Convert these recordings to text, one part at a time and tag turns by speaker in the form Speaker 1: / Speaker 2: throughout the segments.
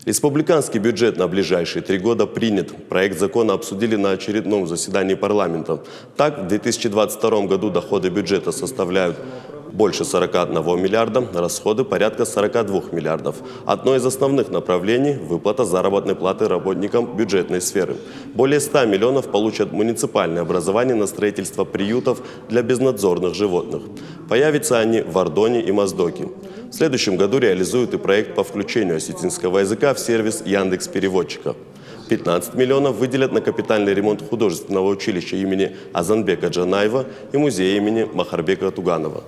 Speaker 1: Республиканский бюджет на ближайшие 3 года принят. Проект закона обсудили на очередном заседании парламента. Так, в 2022 году доходы бюджета составляют больше 41 миллиарда, расходы порядка 42 миллиардов. Одно из основных направлений – выплата заработной платы работникам бюджетной сферы. Более 100 миллионов получат муниципальные образования на строительство приютов для безнадзорных животных. Появятся они в Ордоне и Моздоке. В следующем году реализуют и проект по включению осетинского языка в сервис Яндекс.Переводчика. 15 миллионов выделят на капитальный ремонт художественного училища имени Азанбека Джанаева и музея имени Махарбека Туганова.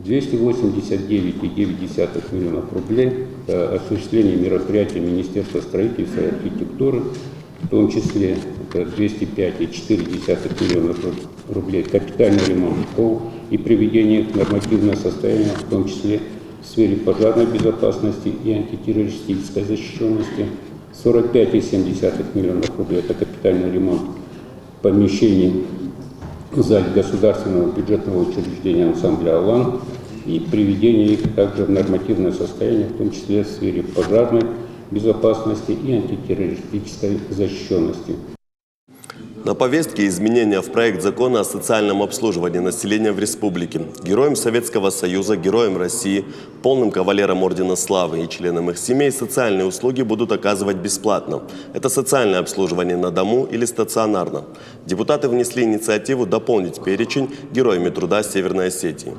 Speaker 2: 289,9 миллионов рублей – это осуществление мероприятий Министерства строительства и архитектуры, в том числе 205,4 миллионов рублей капитальный ремонт школ и приведение их в нормативное состояние, в том числе в сфере пожарной безопасности и антитеррористической защищенности, 45,7 миллионов рублей – это капитальный ремонт помещений в зале государственного бюджетного учреждения ансамбля «Алан» и приведение их также в нормативное состояние, в том числе в сфере пожарной безопасности и антитеррористической защищенности.
Speaker 1: На повестке изменения в проект закона о социальном обслуживании населения в республике. Героям Советского Союза, героям России, полным кавалерам Ордена Славы и членам их семей социальные услуги будут оказывать бесплатно. Это социальное обслуживание на дому или стационарно. Депутаты внесли инициативу дополнить перечень героями труда Северной Осетии.